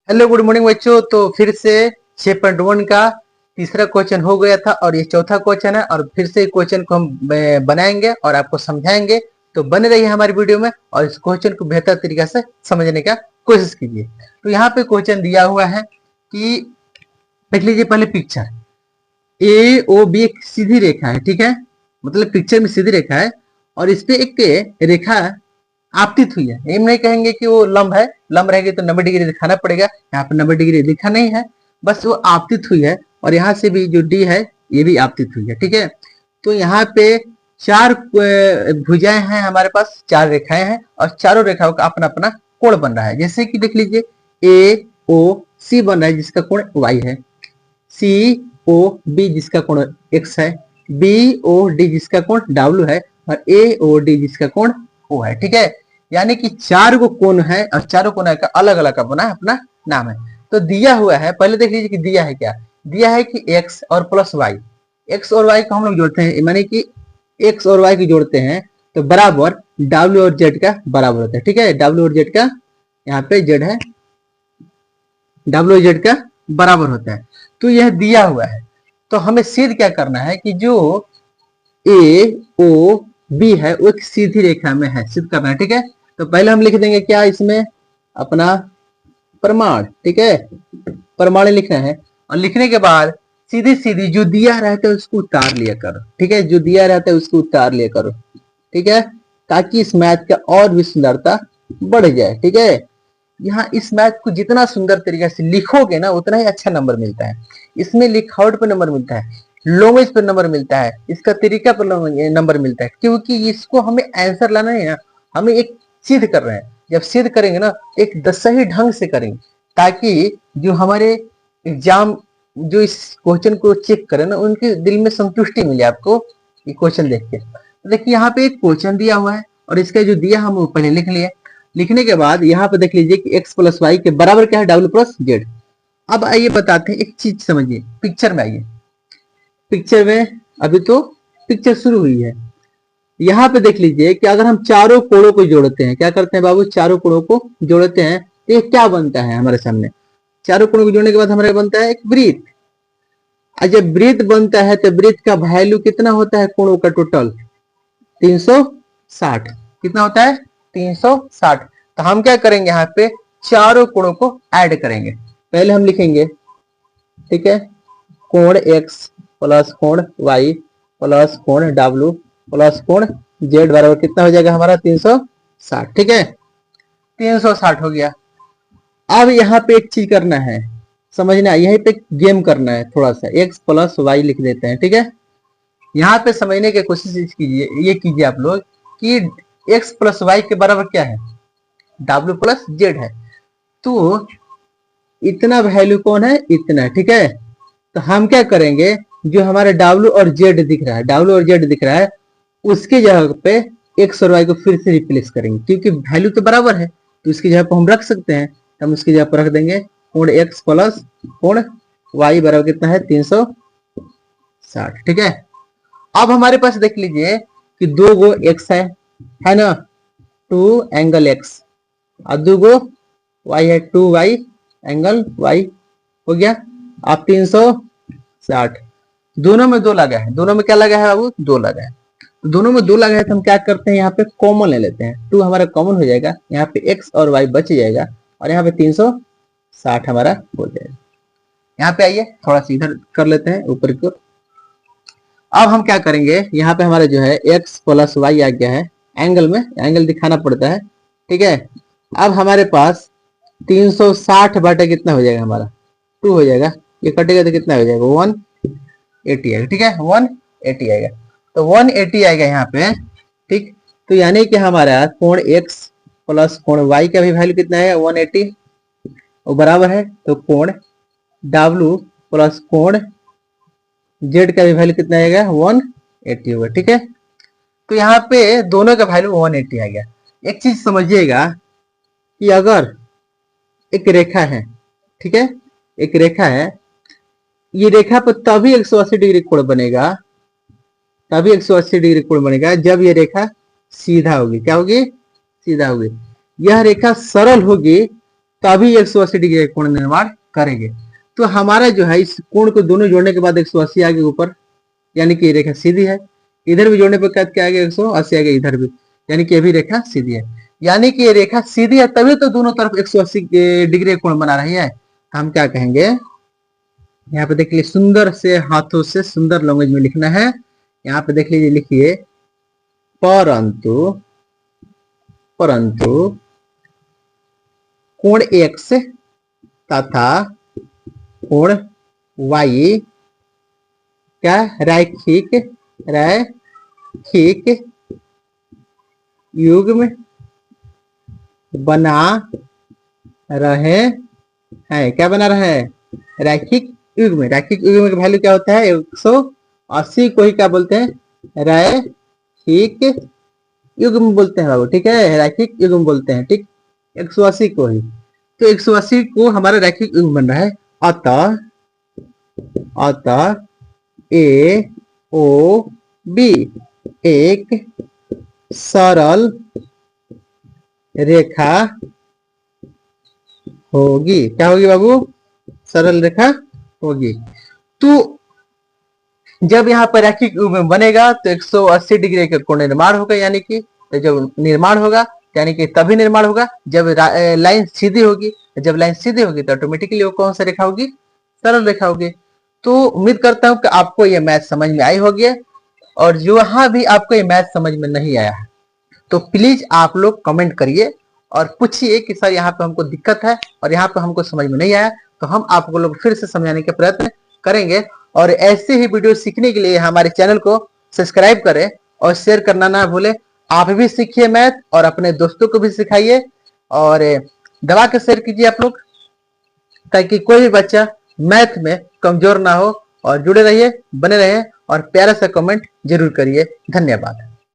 Hello good morning बच्चों। तो फिर से 6.1 का तीसरा क्वेश्चन हो गया था और ये चौथा क्वेश्चन है और फिर से क्वेश्चन को हम बनाएंगे और आपको समझाएंगे। तो बने रहिए हमारी वीडियो में और इस क्वेश्चन को बेहतर तरीके से समझने का कोशिश कीजिए। तो यहाँ पे क्वेश्चन दिया हुआ है कि देख लीजिए पहले पिक्चर ए ओ बी एक सीधी रेखा है, ठीक है। मतलब पिक्चर में सीधी रेखा है और इस पे एक रेखा आपतित हुई है। हम नहीं कहेंगे कि वो लंब है, लंब रहेगी तो 90 डिग्री दिखाना पड़ेगा। यहाँ पे 90 डिग्री दिखा नहीं है, बस वो आपतित हुई है और यहाँ से भी जो डी है ये भी आपतित हुई है, ठीक है। तो यहाँ पे चार भुजाएं हैं हमारे पास, चार रेखाएं हैं और चारों रेखाओं का अपना अपना कोण बन रहा है। जैसे कि देख लीजिए ए ओ सी बन रहा है जिसका कोण वाई है, सी ओ बी जिसका कोण एक्स है, बी ओ डी जिसका कोण डब्ल्यू है और ए ओ डी जिसका कोण ओ है, ठीक है। यानी कि चार को कोण है और चारों कोण का अलग अलग अपना अपना नाम है। तो दिया हुआ है, पहले देख लीजिए कि दिया है क्या। दिया है कि x और प्लस वाई, एक्स और वाई को हम लोग जोड़ते हैं, मानी कि एक्स और वाई को जोड़ते हैं तो बराबर डब्ल्यू और जेड का बराबर होता है, ठीक है। डब्ल्यू और जेड का यहाँ पे जेड है, डब्ल्यू जेड का बराबर होता है। तो यह दिया हुआ है तो हमें सिद्ध क्या करना है कि जो ए ओ बी है वो एक सीधी रेखा में है, सिद्ध करना है, ठीक है। तो पहले हम लिख देंगे क्या इसमें अपना प्रमाण, ठीक है। प्रमाण लिखना है और लिखने के बाद सीधी सीधी जो दिया रहता है उसको उतार लिया करो, ठीक है। जो दिया रहता है उसको उतार लिया करो, ठीक है, ताकि इस मैथ का और भी सुंदरता बढ़ जाए, ठीक है। यहाँ इस मैथ को जितना सुंदर तरीके से लिखोगे ना उतना ही अच्छा नंबर मिलता है। इसमें लिखावट पर नंबर मिलता है, लैंग्वेज पर नंबर मिलता है, इसका तरीका पर नंबर मिलता है, क्योंकि इसको हमें आंसर लाना है ना, हमें एक सिद्ध कर रहे हैं। जब सिद्ध करेंगे ना एक सही ढंग से करेंगे ताकि जो हमारे एग्जाम जो इस क्वेश्चन को चेक करें ना उनके दिल में संतुष्टि मिले आपको ये क्वेश्चन देख के। तो देखिए यहाँ पे एक क्वेश्चन दिया हुआ है और इसका जो दिया हम पहले लिख लिए। लिखने के बाद यहाँ पे देख लीजिए कि x प्लस वाई के बराबर क्या है डब्ल्यू प्लस जेड। अब आइए बताते हैं, एक चीज समझिए, पिक्चर में आइए। पिक्चर में अभी तो पिक्चर शुरू हुई है। यहाँ पे देख लीजिए कि अगर हम चारों कोणों को जोड़ते हैं, क्या करते हैं बाबू, चारों कोणों को जोड़ते हैं तो ये क्या बनता है हमारे सामने। चारों कोणों को जोड़ने के बाद हमारे बनता है एक वृत्त। और जब वृत्त बनता है तो वृत्त का वैल्यू कितना होता है कोणों का टोटल 360। कितना होता है 360। तो हम क्या करेंगे यहाँ पे चारों कोणों को ऐड करेंगे। पहले हम लिखेंगे, ठीक है, कोण x प्लस कोण y प्लस कोण w प्लस कोण z बराबर कितना हो जाएगा हमारा 360, ठीक है। 360 हो गया। अब यहाँ पे एक चीज करना है, समझना, यहीं पे गेम करना है थोड़ा सा। x प्लस वाई लिख देते हैं, ठीक है। यहाँ पे समझने की कोशिश कीजिए, ये कीजिए आप लोग कि x प्लस वाई के बराबर क्या है w प्लस जेड है। तो इतना वैल्यू कौन है, इतना, ठीक है। तो हम क्या करेंगे, जो हमारा w और z दिख रहा है, w और z दिख रहा है उसके जगह पे x और y को फिर से रिप्लेस करेंगे, क्योंकि वैल्यू तो बराबर है तो उसकी जगह पर हम रख सकते हैं। तो हम उसकी जगह पर रख देंगे कोण x प्लस कोण y बराबर कितना है 360, ठीक है। अब हमारे पास देख लीजिए कि दो गो x है ना, 2 एंगल x और दो गो y है 2y एंगल y हो गया। अब 360 दोनों में दो लगा है, दोनों में क्या लगा है बाबू, दो लगा है। तो दोनों में दो लगा है तो हम क्या करते हैं यहाँ पे कॉमन ले लेते हैं, 2 हमारा कॉमन हो जाएगा, यहाँ पे x और y बच जाएगा और यहाँ पे 360 हमारा हो जाएगा। यहाँ पे आइए थोड़ा सा इधर कर लेते हैं ऊपर की ओर। अब हम क्या करेंगे, यहाँ पे हमारा जो है x प्लस वाई आ गया है, एंगल में एंगल दिखाना पड़ता है, ठीक है। अब हमारे पास 360 बटे कितना हो जाएगा हमारा 2 हो जाएगा, ये कटेगा तो कितना हो जाएगा 180 आएगा, ठीक है, 180 आएगा। तो 180 आएगा यहाँ पे, ठीक। तो यानी कि हमारा कोण x प्लस कोण y का भी वैल्यू कितना है 180 और बराबर है तो कोण w प्लस कोण z का भी वैल्यू कितना आएगा 180 होगा, ठीक है। तो यहाँ पे दोनों का वैल्यू 180 आ गया। एक चीज समझिएगा कि अगर एक रेखा है, ठीक है, एक रेखा है, ये रेखा पर तभी 180 डिग्री कोण बनेगा, तभी 180 डिग्री कोण बनेगा जब ये रेखा सीधा होगी। क्या होगी, सीधा होगी। यह रेखा सरल होगी तभी 180 डिग्री का कोण निर्माण करेंगे। तो हमारा जो है इस कोण को दोनों जोड़ने के बाद 180 आ गया ऊपर, यानी कि ये रेखा सीधी है। इधर भी जोड़ने पर क्या आ गया 180 आ गया इधर भी, यानी कि ये भी रेखा सीधी है। यानी कि ये रेखा सीधी है तभी तो दोनों तरफ 180 डिग्री कोण बना रही है। हम क्या कहेंगे, यहाँ पे देख लीजिए सुंदर से हाथों से सुंदर लैंग्वेज में लिखना है। यहाँ पे देख लीजिए, लिखिए परंतु परंतु कोण x तथा कोण y क्या रैखिक युग्म बना रहे हैं। क्या बना रहे हैं? रैखिक युग्म। रैखिक युग्म का वैल्यू क्या होता है? 180 को ही क्या बोलते हैं? रैखिक युग्म बोलते हैं बाबू, ठीक है, रैखिक युग्म बोलते हैं, ठीक, 180 को ही। तो 180 को हमारा रैखिक युग्म बन रहा है। अतः ए ओ बी एक सरल रेखा होगी। क्या होगी बाबू? सरल रेखा होगी। तो जब यहाँ पर रैखिक युग्म बनेगा तो 180 डिग्री का कोण निर्माण होगा, यानी कि जब निर्माण होगा, यानी कि तभी निर्माण होगा जब लाइन सीधी होगी। जब लाइन सीधी होगी तो ऑटोमेटिकली वो कौन सा रेखा होगी? सरल रेखा होगी। तो उम्मीद करता हूं कि आपको ये मैथ समझ में आई होगी, और जो यहाँ भी आपको ये मैथ समझ में नहीं आया है तो प्लीज आप लोग कमेंट करिए और पूछिए कि सर यहाँ पे हमको दिक्कत है और यहाँ पे हमको समझ में नहीं आया, तो हम आपको लोग फिर से समझाने के प्रयत्न करेंगे। और ऐसे ही वीडियो सीखने के लिए हमारे चैनल को सब्सक्राइब करें और शेयर करना ना भूलें। आप भी सीखिए मैथ और अपने दोस्तों को भी सिखाइए, और दबा के शेयर कीजिए आप लोग, ताकि कोई भी बच्चा मैथ में कमजोर ना हो। और जुड़े रहिए, बने रहिए और प्यारा सा कमेंट जरूर करिए। धन्यवाद।